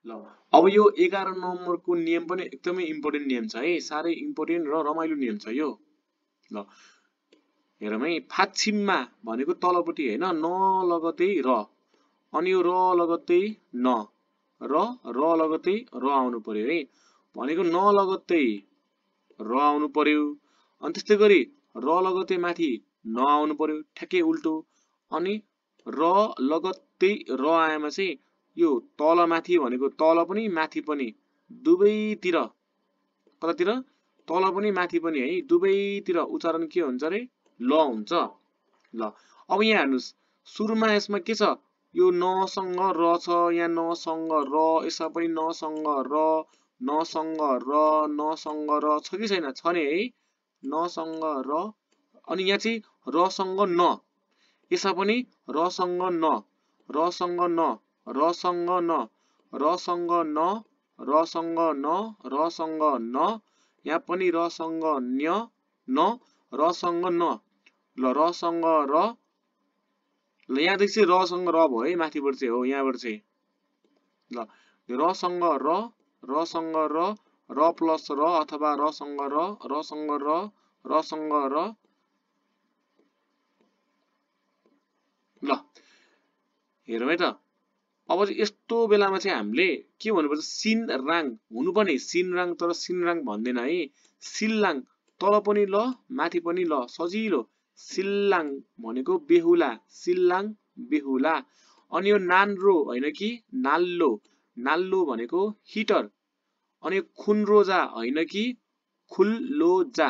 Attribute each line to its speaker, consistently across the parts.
Speaker 1: ल अब यो 11 नम्बरको नियम पनि एकदमै इम्पोर्टेन्ट नियम छ है, साह्रै इम्पोर्टेन्ट र रमाइलो नियम छ यो। ल हेरौँ है, फाछिममा भनेको तलपट्टि होइन, न लगतै र, अनि यो र लगतै न, र लगतै र आउनु पर्यो है, भनेको न लगतै र आउनु पर्यो, अनि त्यस्तै गरी र लगतै माथि न आउनु पर्यो, ठ्याक्कै उल्टो। अनि र लगतै र आएमा चाहिँ यो तल माथि भनेको तल पनि माथि पनि दुवैतिर, कतातिर तल पनि माथि पनि है, दुवैतिर उच्चारण के हुन्छ रे, ल हुन्छ। ल अब यहाँ हेर्नुस्, सुरुमा यसमा के छ, यो नसँग र छ, यहाँ नसँग र, यसमा पनि नसँग र, नसँग र, नसँग र छ कि छैन, छ नि है, नसँग र, अनि यहाँ चाहिँ रसँग न, यसमा पनि रसँग न, रसँग न, रसँग न, रसँग न, रसँग न, रसँग न, यहाँ पनि रसँग न्य न, रसँग न, ल रसँग र, ल यहाँदेखि चाहिँ रसँग र भयो है, माथिबाट चाहिँ हो, यहाँबाट चाहिँ ल रसँग र, रसँग र प्लस र, अथवा रसँग र, रसँग र, रसँग र। ल हेरौँ है त, अब चाहिँ यस्तो बेलामा चाहिँ हामीले के भन्नुपर्छ, सिन राङ हुनुपर्ने, सिन राङ, तर सिन राङ भन्दैन है, सिल्लाङ, तल पनि ल माथि पनि ल, सजिलो, सिल्लाङ भनेको बेहुला, सिल्लाङ बेहुला। अनि यो नान्रो होइन कि नाल्लो, नाल्लो भनेको हिटर, अनि खुनरोजा होइन कि खुल्लोजा,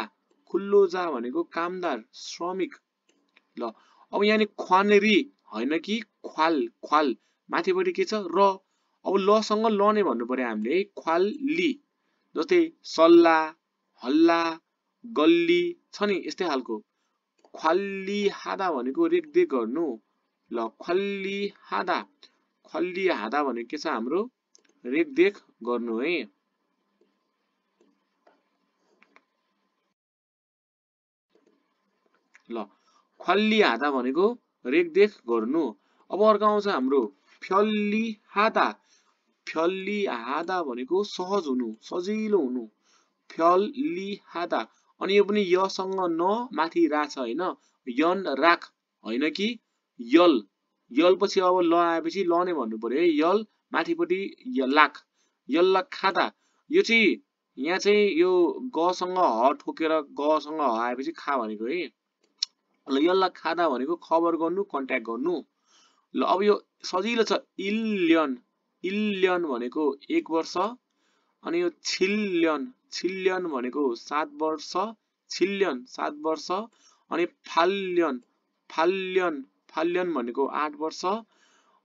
Speaker 1: खुल्लोजा भनेको कामदार, श्रमिक। ल अब यहाँ ख्वानरी होइन कि ख्वाल, ख्वाल माथिपट्टि के छ र, अब लसँग ल नै भन्नु पर्यो हामीले है, ख्वाल्ली, जस्तै सल्ला, हल्ला, गल्ली छ नि यस्तै खालको। ख्वाल्ली हादा भनेको रेखदेख गर्नु, ल ख्वाल्ली हादा, ख्वाल्ली हादा भनेको के छ हाम्रो, रेखदेख गर्नु है। ल ख्वाल्ली हादा भनेको रेखदेख गर्नु। अब अर्को आउँछ हाम्रो फ्यल्ली हादा, फ्यल्ली हादा भनेको सहज हुनु, सजिलो हुनु, फ्यल्ली हादा। अनि यो पनि यसँग न माथि रा छ होइन, यन राख होइन कि यल, यल पछि अब ल आएपछि ल नै भन्नु पर्यो है, यल माथिपट्टि लाख, यल्ला खादा। यो चाहिँ यहाँ चाहिँ यो गसँग ह ठोकेर गसँग ह आएपछि खा भनेको है, ल यल्ला खादा भनेको खबर गर्नु, कन्ट्याक्ट गर्नु। ल अब यो सजिलो छ, इल्यन, इल्यन भनेको 1 वर्ष, अनि यो छिल्यन, छिल्यन भनेको 7 वर्ष, छिल्यन 7 वर्ष, अनि फाल्यन, फाल्यन, फाल्यन भनेको 8 वर्ष,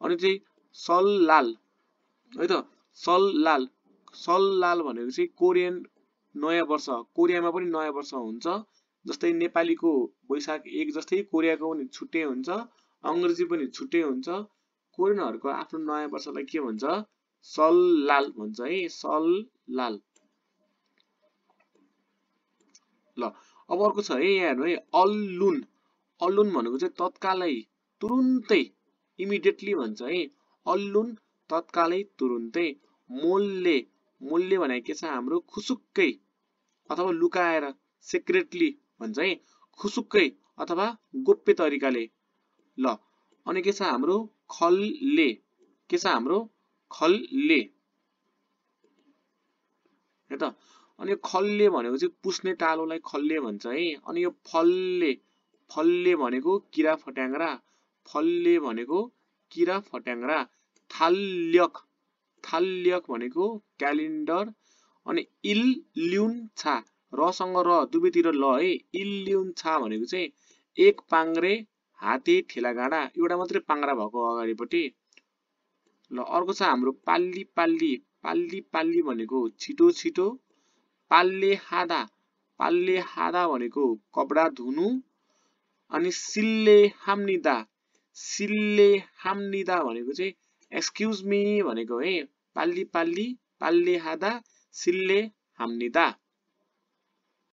Speaker 1: अनि चाहिँ सल्लाल है त, सल्लाल, सल्लाल भनेको चाहिँ कोरियन नयाँ वर्ष, कोरियामा पनि नयाँ वर्ष हुन्छ, जस्तै नेपालीको वैशाख 1 जस्तै कोरियाको पनि छुट्टै हुन्छ, अङ्ग्रेजी पनि छुट्टै हुन्छ, कोरियनहरूको आफ्नो नयाँ वर्षलाई के भन्छ, सल्लाल भन्छ है, सल्लाल। ल अब अर्को छ है, यहाँ हेर्नु है, अल्लुन, अल्लुन भनेको चाहिँ तत्कालै, तुरुन्तै, इमिडिएटली भन्छ है, अल्लुन तत्कालै तुरुन्तै। मोल्ले, मोल्ले भनेको के छ हाम्रो, खुसुक्कै अथवा लुकाएर, सिक्रेटली भन्छ है, खुसुक्कै अथवा गोप्य तरिकाले। ल अनि के छ हाम्रो खल्ले, के छ हाम्रो खल्ले है त। अनि यो खल्ले भनेको चाहिँ पुस्ने टालोलाई खल्ले भन्छ है। अनि यो फल्ले, फल्ले भनेको किरा फट्याङ्ग्रा, फल्ले भनेको किरा फट्याङ्ग्रा। थाल्यक, थाल्यक भनेको क्यालेन्डर। अनि इल्युन्छा, रसँग र दुवैतिर ल है, इल्युन्छा भनेको चाहिँ 1 पाङ्ग्रे हाते ठेलागाडा, एउटा मात्रै पाङ्ग्रा भएको अगाडिपट्टि। ल अर्को छ हाम्रो पाल्ली, पाल्ली, पाल्ली, पाल्ली भनेको छिटो छिटो। पाल्ले हादा, पाल्ले हादा भनेको कपडा धुनु। अनि सिल्ले हाम्निदा, सिल्ले हाम्निदा भनेको चाहिँ एक्सक्युज मी भनेको है, पाल्ली पाल्ली, पाल्ले हादा, सिल्ले हाम्निदा।